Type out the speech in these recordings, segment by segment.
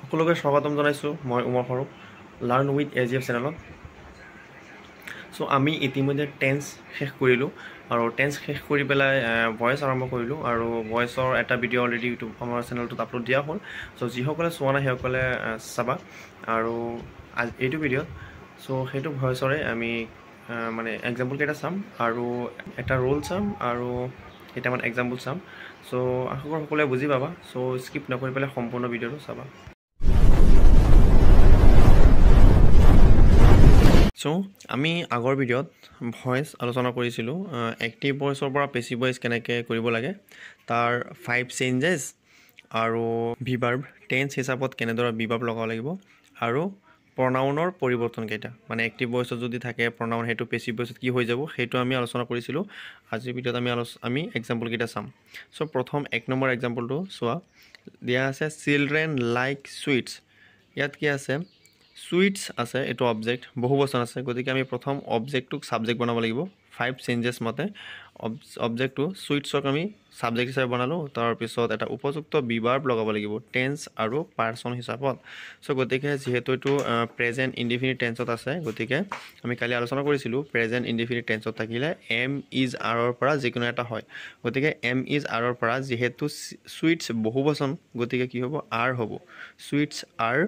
সকলোকে স্বাগতম জনাইছোঁ মই উমৰ ফাৰুক লাৰ্ণ উইথ AGF চেনেলত। চ' আমি ইতিমধ্যে টেন্স শেষ কৰিলোঁ আৰু টেন্স শেষ কৰি পেলাই ভইচ আৰম্ভ কৰিলোঁ আৰু ভইচৰ এটা ভিডিঅ' অলৰেডি ইউটিউব আমাৰ চেনেলটোত আপলোড দিয়া হ'ল। চ' যিসকলে চোৱা নাই সেইসকলে চাবা আৰু এইটো ভিডিঅ'ত সেইটো ভইচৰে আমি মানে এক্সাম্পল কেইটা চাম আৰু এটা ৰোল চাম আৰু কেইটামান এক্সাম্পল চাম। চ' আশা কৰোঁ সকলোৱে বুজি পাবা। চ' স্কিপ নকৰি পেলাই সম্পূৰ্ণ ভিডিঅ'টো চাবা। চ' আমি আগৰ ভিডিঅ'ত ভইচ আলোচনা কৰিছিলোঁ এক্টিভ ভইচৰ পৰা পেছিভ ভইচ কেনেকৈ কৰিব লাগে, তাৰ 5 চেঞ্জেছ আৰু ভিভাৰ্ব টেন্স হিচাপত কেনেদৰে ভিভাৰ্ব লগাব লাগিব আৰু প্ৰনাউনৰ পৰিৱৰ্তন কেইটা, মানে এক্টিভ ভইচত যদি থাকে প্ৰনাউন সেইটো পেছিভ ভইচত কি হৈ যাব সেইটো আমি আলোচনা কৰিছিলোঁ। আজিৰ ভিডিঅ'ত আমি এক্সাম্পল কেইটা চাম। চ' প্ৰথম 1 নম্বৰ এক্সাম্পলটো চোৱা, দিয়া আছে চিলড্ৰেন লাইক সুইটছ। ইয়াত কি আছে? সুইটছ আছে, এইটো অবজেক্ট, বহু বচন আছে, গতিকে আমি প্ৰথম অবজেক্টটোক ছাবজেক্ট বনাব লাগিব। 5 চেঞ্জেছ মতে অবজেক্টটো সুইটছক আমি ছাবজেক্ট হিচাপে বনালোঁ। তাৰপিছত এটা উপযুক্ত ভিভাৰ্ব লগাব লাগিব টেন্স আৰু পাৰ্চন হিচাপত। চ' গতিকে যিহেতু এইটো প্ৰেজেণ্ট ইনডিফিনিট টেন্সত আছে, গতিকে আমি কালি আলোচনা কৰিছিলোঁ প্ৰেজেণ্ট ইনডিফিনিট টেন্সত থাকিলে এম ইজ আৰৰ পৰা যিকোনো এটা হয়। গতিকে এম ইজ আৰৰ পৰা যিহেতু সুইটছ বহু বচন, গতিকে কি হ'ব? আৰ হ'ব। সুইটছ আৰ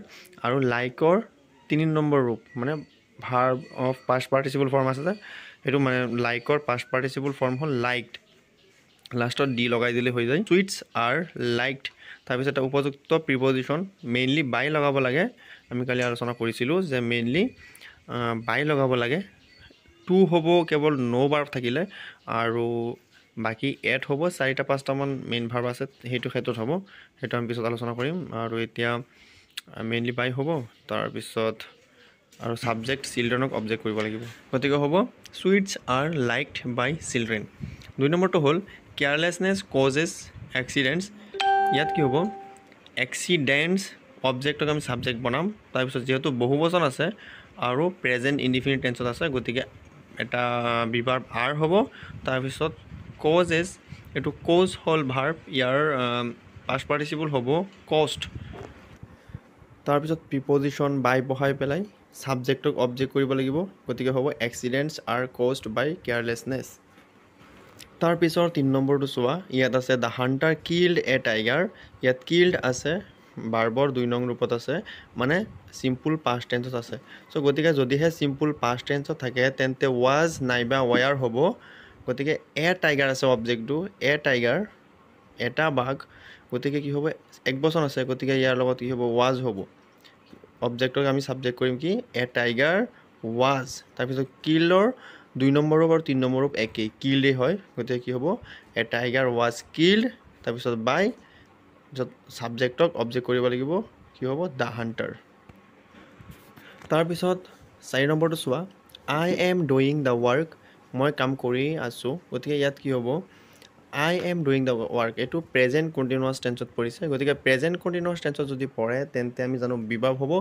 আৰু লাইকৰ 3 নম্বৰ ৰূপ, মানে verb of past participle form আছে যে, সেইটো মানে লাইকৰ পাষ্ট পাৰ্টিচিপল ফৰ্ম হ'ল লাইকড। লাষ্টত ডি লগাই দিলে হৈ যায়। Sweets are liked. তাৰপিছত এটা উপযুক্ত প্ৰিপজিশ্যন মেইনলি বাই লগাব লাগে। আমি কালি আলোচনা কৰিছিলোঁ যে মেইনলি বাই লগাব লাগে। টু হ'ব কেৱল ন' ভাৰ্ব থাকিলে, আৰু বাকী এড হ'ব 4-5টামান মেইন ভাৰ্ব আছে, সেইটো ক্ষেত্ৰত হ'ব। সেইটো আমি পিছত আলোচনা কৰিম। আৰু এতিয়া মেইনলি বাই হ'ব, তাৰপিছত আৰু ছাবজেক্ট চিলড্ৰেনক অবজেক্ট কৰিব লাগিব। গতিকে হ'ব সুইটছ আৰ লাইকড বাই চিলড্ৰেন। 2 নম্বৰটো হ'ল কেয়াৰলেছনেছ কজেছ এক্সিডেণ্টছ। ইয়াত কি হ'ব? এক্সিডেণ্টছ অবজেক্টক আমি ছাবজেক্ট বনাম। তাৰপিছত যিহেতু বহু বচন আছে আৰু প্ৰেজেণ্ট ইনডিফিনিট টেন্সত আছে, গতিকে এটা ভিভাৰ্ব আৰ হ'ব। তাৰপিছত কজেছ, এইটো কজ হ'ল ভাৰ্ব, ইয়াৰ পাষ্ট পাৰ্টিচিপল হ'ব কষ্ট। তাৰপিছত প্ৰিপজিশ্যন বাই বহাই পেলাই ছাবজেক্টক অবজেক্ট কৰিব লাগিব। গতিকে হ'ব এক্সিডেণ্টছ আৰ কজড বাই কেয়াৰলেছনেছ। তাৰপিছৰ 3 নম্বৰটো চোৱা, ইয়াত আছে the Hunter killed a tiger. ইয়াত কিল্ড আছে, ভাৰ্বৰ 2 নং ৰূপত আছে, মানে চিম্পুল পাষ্ট টেন্সত আছে। চ' গতিকে যদিহে চিম্পুল পাষ্ট টেন্সত থাকে তেন্তে ৱাজ নাইবা ৱায়াৰ হ'ব। গতিকে এ টাইগাৰ আছে অবজেক্টটো, এ টাইগাৰ এটা বাঘ, গতিকে কি হ'ব? এক বচন আছে, গতিকে ইয়াৰ লগত কি হ'ব? ৱাজ হ'ব। অবজেক্টক আমি ছাবজেক্ট কৰিম কি? এ টাইগাৰ ৱাজ। তাৰপিছত কিল্ডৰ 2 নম্বৰ ৰূপ আৰু 3 নম্বৰ ৰূপ একেই, কিল্ডেই হয়, গতিকে কি হ'ব? এ টাইগাৰ ৱাজ কিল্ড। তাৰপিছত বাই, য'ত ছাবজেক্টক অবজেক্ট কৰিব লাগিব, কি হ'ব? The Hunter. তাৰপিছত 4 নম্বৰটো চোৱা, I am doing the work. মই কাম কৰি আছোঁ। গতিকে ইয়াত কি হ'ব? I am doing the work, এইটো প্ৰেজেণ্ট কণ্টিনিউৱাছ টেন্সত পৰিছে। গতিকে প্ৰেজেণ্ট কণ্টিনিউৱাছ টেন্সত যদি পৰে তেন্তে আমি জানো ভিভাৰ্ব হ'ব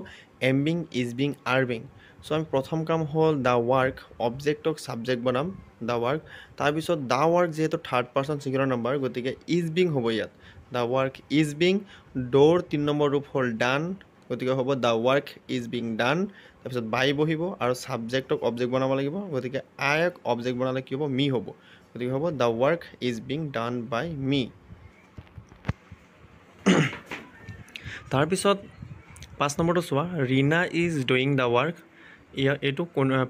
am being, is being, are being. So' আমি প্ৰথম কাম হ'ল দ্য ৱৰ্ক, অবজেক্টক ছাবজেক্ট বনাম দ্য ৱৰ্ক। তাৰপিছত দ্য ৱৰ্ক যিহেতু থাৰ্ড পাৰ্চন ছিংগুলাৰ নাম্বাৰ, গতিকে ইজ বিং হ'ব ইয়াত। The work is being. ড'ৰ 3 নম্বৰ ৰূপ হ'ল ডান, গতিকে হ'ব the work is being done. তাৰপিছত বাই বহিব আৰু ছাবজেক্টক অবজেক্ট বনাব লাগিব, গতিকে আইক অবজেক্ট বনালে কি হ'ব? মি হ'ব। গতিকে হ'ব the work is being done by me. তাৰপিছত 5 নম্বৰটো চোৱা, Reena is doing the work. এইটো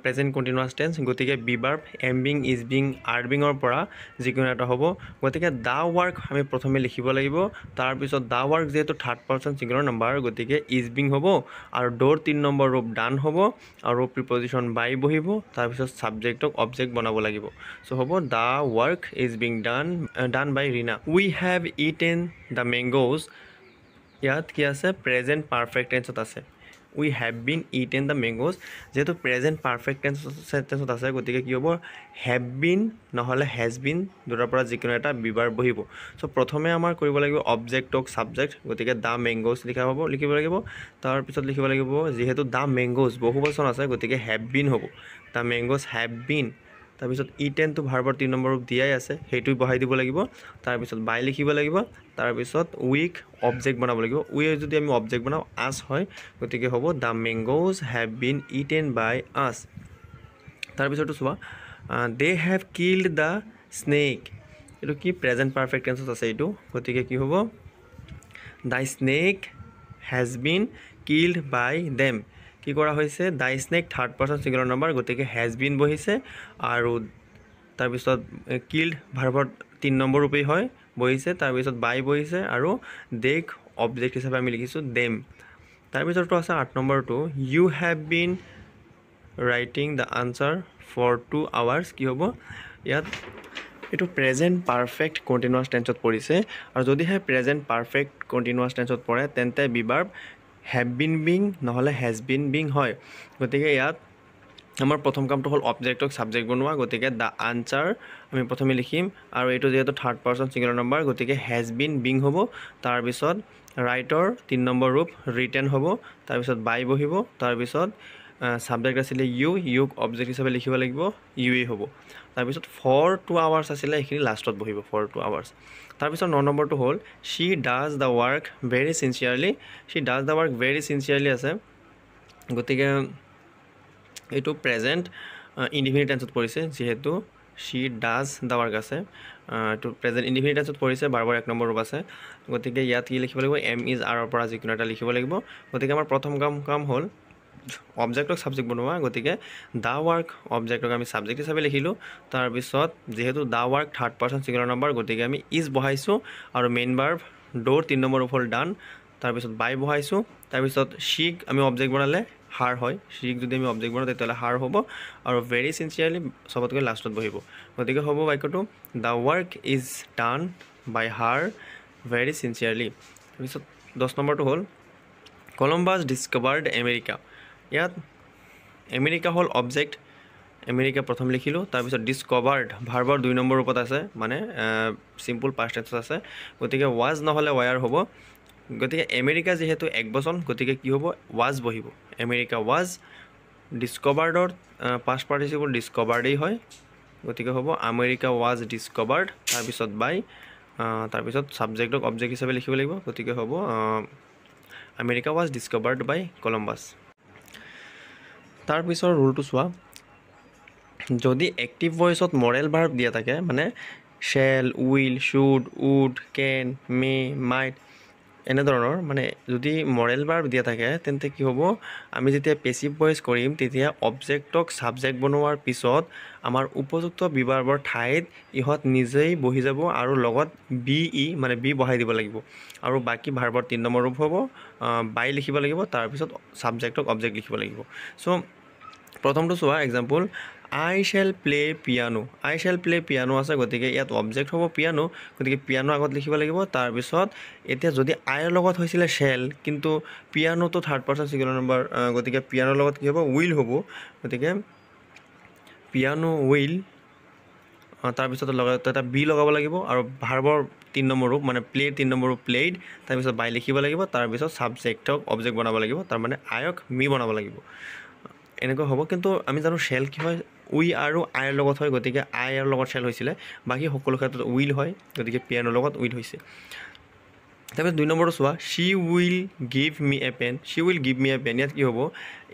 প্ৰেজেণ্ট কণ্টিনিউৱাছ টেন্স, গতিকে be verb am being, is being, are বিঙৰ পৰা যিকোনো এটা হ'ব। গতিকে দ্য ৱৰ্ক আমি প্ৰথমে লিখিব লাগিব। তাৰপিছত দ্য ৱৰ্ক যিহেতু থাৰ্ড পাৰ্চন ছিংগুলাৰ নাম্বাৰ, গতিকে ইজ বিং হ'ব আৰু ড'ৰ 3 নম্বৰ ৰূপ ডান হ'ব আৰু প্ৰিপজিশ্যন বাই বহিব। তাৰপিছত ছাবজেক্টক অবজেক্ট বনাব লাগিব। চ' হ'ব the work is being done by Reena. We have eaten the mangoes. ইয়াত কি আছে? প্ৰেজেণ্ট পাৰফেক্ট টেন্সত আছে। We have been eaten the mangoes, যিহেতু প্ৰেজেণ্ট পাৰফেক্ট টেন্সত আছে, গতিকে কি হ'ব? হেভ বিন নহ'লে হেজ বিন, দুটাৰ পৰা যিকোনো এটা ভিভাৰ্ব বহিব। চ' প্ৰথমে আমাৰ কৰিব লাগিব অবজেক্টক ছাবজেক্ট, গতিকে দ্য মেংগ'জ লিখিব লাগিব। তাৰপিছত লিখিব লাগিব যিহেতু দ্য মেংগ'জ বহু বচন আছে, গতিকে হেভ বিন হ'ব। দ্য মেংগ'জ হেভ বিন তাৰপিছত ইটেনটো ভাৰ্বৰ 3 নম্বৰ ৰূপ দিয়াই আছে সেইটো বহাই দিব লাগিব তাৰপিছত বাই লিখিব লাগিব তাৰপিছত উইক অবজেক্ট বনাব লাগিব উই যদি আমি অবজেক্ট বনাও আস হয় গতিকে হ'ব the mangoes have been eaten by us তাৰপিছতো চোৱা they have killed the snake এইটো কি প্ৰেজেণ্ট পাৰফেক্ট টেন্সত আছে এইটো গতিকে কি হ'ব the snake has been killed by them কি কৰা হৈছে the snake third person singular number গতিকে হেজ বিন বহিছে আৰু তাৰপিছত কিল্ড ভাৰ্বৰ 3 নম্বৰ ৰূপেই হয় বহিছে তাৰপিছত বাই বহিছে আৰু দেক অবজেক্ট হিচাপে আমি লিখিছোঁ দেম তাৰপিছতো আছে 8 নম্বৰটো you have been writing the answer for 2 hours কি হ'ব ইয়াত এইটো প্ৰেজেণ্ট পাৰফেক্ট কণ্টিনিউৱাছ টেন্সত পৰিছে আৰু যদিহে প্ৰেজেণ্ট পাৰফেক্ট কণ্টিনিউৱাছ টেন্সত পৰে তেন্তে বিভাৰ্ব হেভ বিন বিং নহ'লে হেজ বিন বিং হয় গতিকে ইয়াত আমাৰ প্ৰথম কামটো হ'ল অবজেক্টক ছাবজেক্ট বনোৱা গতিকে দ্য আনচাৰ আমি প্ৰথমে লিখিম আৰু এইটো যিহেতু থাৰ্ড পাৰ্চন ছিংগুলাৰ নম্বৰ গতিকে হেজ বিন বিং হ'ব তাৰপিছত ৰাইটৰ 3 নম্বৰ ৰূপ ৰিটেন হ'ব তাৰপিছত বাই বহিব তাৰপিছত ছাবজেক্ট আছিলে ইউক অবজেক্ট হিচাপে লিখিব লাগিব ইউই হ'ব তাৰপিছত ফৰ 2 আৱাৰ্ছ আছিলে এইখিনি লাষ্টত বহিব ফৰ 2 আৱাৰ্ছ তাৰপিছত 9 নম্বৰটো হ'ল she does the work very sincerely she does the work very sincerely আছে গতিকে এইটো প্ৰেজেণ্ট ইনডিফিনিট টেন্সত পৰিছে যিহেতু শ্বি ডাজ দ্য ৱৰ্ক আছে এইটো প্ৰেজেণ্ট ইনডিফিনিট টেন্সত পৰিছে বাৰবাৰ 1 নম্বৰ ৰূপ আছে গতিকে ইয়াত কি লিখিব লাগিব এম ইজ আৰৰ পৰা যিকোনো এটা লিখিব লাগিব গতিকে আমাৰ প্ৰথম কাম হ'ল অবজেক্টক ছাবজেক্ট বনোৱা গতিকে দ্য ৱৰ্ক অবজেক্টক আমি ছাবজেক্ট হিচাপে লিখিলোঁ তাৰপিছত যিহেতু the work third person singular number গতিকে আমি ইজ বহাইছোঁ আৰু মেইন ভাৰ্ব ড'ৰ 3 নম্বৰ ৰূপ হ'ল ডান তাৰপিছত বাই বহাইছোঁ তাৰপিছত শ্বীক আমি অবজেক্ট বনালে হাৰ হয় শ্বীক যদি আমি অবজেক্ট বনাওঁ তেতিয়াহ'লে হাৰ হ'ব আৰু ভেৰি চিনচিয়াৰলি চবতকৈ লাষ্টত বহিব গতিকে হ'ব বাক্যটো the work is done by her very sincerely তাৰপিছত 10 নম্বৰটো হ'ল কলম্বাছ ডিছকভাৰ্ড আমেৰিকা ইয়াত আমেৰিকা হ'ল অবজেক্ট আমেৰিকা প্ৰথম লিখিলোঁ তাৰপিছত ডিছকভাৰ্ড ভাৰ্বৰ 2 নম্বৰ ৰূপত আছে মানে চিম্পল পাষ্ট টেন্সত আছে গতিকে ৱাজ নহ'লে ৱায়াৰ হ'ব গতিকে আমেৰিকা যিহেতু একবচন গতিকে কি হ'ব ৱাজ বহিব আমেৰিকা ৱাজ ডিছকভাৰ্ডৰ পাষ্ট পাৰ্টিচিপল ডিছকভাৰ্ডেই হয় গতিকে হ'ব আমেৰিকা ৱাজ ডিছকভাৰ্ড তাৰপিছত বাই তাৰপিছত ছাবজেক্টক অবজেক্ট হিচাপে লিখিব লাগিব গতিকে হ'ব America was discovered by Columbus তাৰপিছৰ ৰুলটো চোৱা যদি এক্টিভ ভইচত মৰেল ভাৰ্ব দিয়া থাকে মানে শ্বেল উইল শুড উড কেন মে মাইট এনেধৰণৰ মানে যদি মৰেল ভাৰ্ব দিয়া থাকে তেন্তে কি হ'ব আমি যেতিয়া পেছিভ ভইচ কৰিম তেতিয়া অবজেক্টক ছাবজেক্ট বনোৱাৰ পিছত আমাৰ উপযুক্ত বিভাৰ্বৰ ঠাইত ইহঁত নিজেই বহি যাব আৰু লগত মানে বি বহাই দিব লাগিব আৰু বাকী ভাৰ্বৰ 3 নম্বৰ ৰূপ হ'ব বাই লিখিব লাগিব তাৰপিছত ছাবজেক্টক অবজেক্ট লিখিব লাগিব চ' প্ৰথমটো চোৱা এক্সাম্পল আই শ্বেল প্লে পিয়ানো আছে গতিকে ইয়াত অবজেক্ট হ'ব পিয়ানো গতিকে পিয়ানো আগত লিখিব লাগিব তাৰপিছত এতিয়া যদি আইৰ লগত হৈছিলে শ্বেল কিন্তু পিয়ানোটো থাৰ্ড পাৰ্চন ছিংগুলাৰ নম্বৰ গতিকে পিয়ানোৰ লগত কি হ'ব উইল হ'ব গতিকে পিয়ানো উইল তাৰপিছত লগত এটা বি লগাব লাগিব আৰু ভাৰ্বৰ 3 নম্বৰ ৰূপ মানে প্লে 3 নম্বৰ ৰূপ প্লেইড তাৰপিছত বাই লিখিব লাগিব তাৰপিছত ছাবজেক্টক অবজেক্ট বনাব লাগিব তাৰমানে আয়ক মি বনাব লাগিব এনেকুৱা হ'ব কিন্তু আমি জানো শ্বেল কি হয় উই আৰু আইৰ লগত হয় গতিকে আইৰ লগত শ্বেল হৈছিলে বাকী সকলো ক্ষেত্ৰত উইল হয় গতিকে পিয়ানোৰ লগত উইল হৈছে তাৰপিছত 2 নম্বৰটো চোৱা she will give me a pen ইয়াত কি হ'ব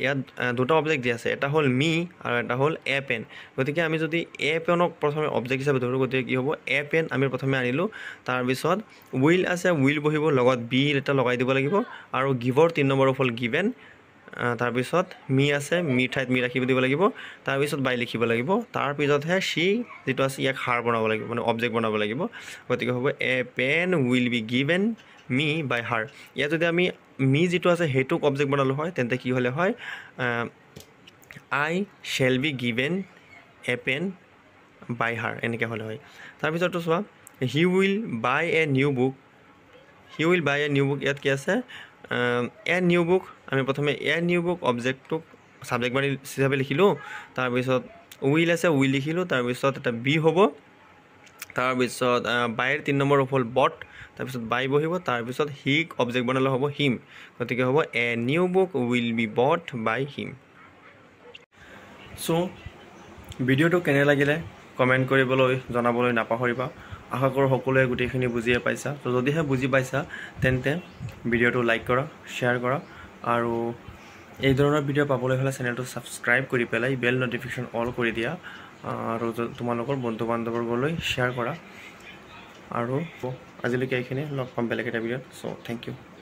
ইয়াত দুটা অবজেক্ট দিয়া আছে এটা হ'ল মি আৰু এটা হ'ল এ পেন গতিকে আমি যদি এ পেনক প্ৰথমে অবজেক্ট হিচাপে ধৰোঁ গতিকে কি হ'ব এ পেন আমি প্ৰথমে আনিলোঁ তাৰপিছত উইল আছে উইল বহিব লগত বি এটা লগাই দিব লাগিব আৰু গিভৰ 3 নম্বৰ হ'ল গিভেন তাৰপিছত মি আছে মি ঠাইত মি ৰাখিব দিব লাগিব তাৰপিছত বাই লিখিব লাগিব তাৰপিছতহে শ্বি যিটো আছে ইয়াক হাৰ বনাব লাগিব মানে অবজেক্ট বনাব লাগিব গতিকে হ'ব a pen will be given me by her ইয়াত যদি আমি মি যিটো আছে সেইটোক অবজেক্ট বনালোঁ হয় তেন্তে কি হ'লে হয় I shall be given a pen by her এনেকৈ হ'লে হয় তাৰপিছততো চোৱা he will buy a new book ইয়াত কি আছে এ নিউ বুক আমি প্ৰথমে এ নিউ বুক অবজেক্টটোক ছাবজেক্ট বানি হিচাপে লিখিলোঁ তাৰপিছত উইল আছে উইল লিখিলোঁ তাৰপিছত এটা বি হ'ব তাৰপিছত বাইৰ 3 নম্বৰ হ'ল বট তাৰপিছত বাই বহিব তাৰপিছত হিক অবজেক্ট বনালে হ'ব হিম গতিকে হ'ব এ new book will be bought by him চ' ভিডিঅ'টো কেনে লাগিলে কমেণ্ট কৰিবলৈ জনাবলৈ নাপাহৰিবা আশা কৰোঁ সকলোৱে গোটেইখিনি বুজিয়ে পাইছা তো যদিহে বুজি পাইছা তেন্তে ভিডিঅ'টো লাইক কৰা শ্বেয়াৰ কৰা আৰু এই ধৰণৰ ভিডিঅ' পাবলৈ হ'লে চেনেলটো ছাবস্ক্ৰাইব কৰি পেলাই বেল নটিফিকেশ্যন অল কৰি দিয়া আৰু তোমালোকৰ বন্ধু বান্ধৱলৈ শ্বেয়াৰ কৰা আৰু আজিলৈকে এইখিনি লগ পাম বেলেগ এটা ভিডিঅ'ত চ' থেংক ইউ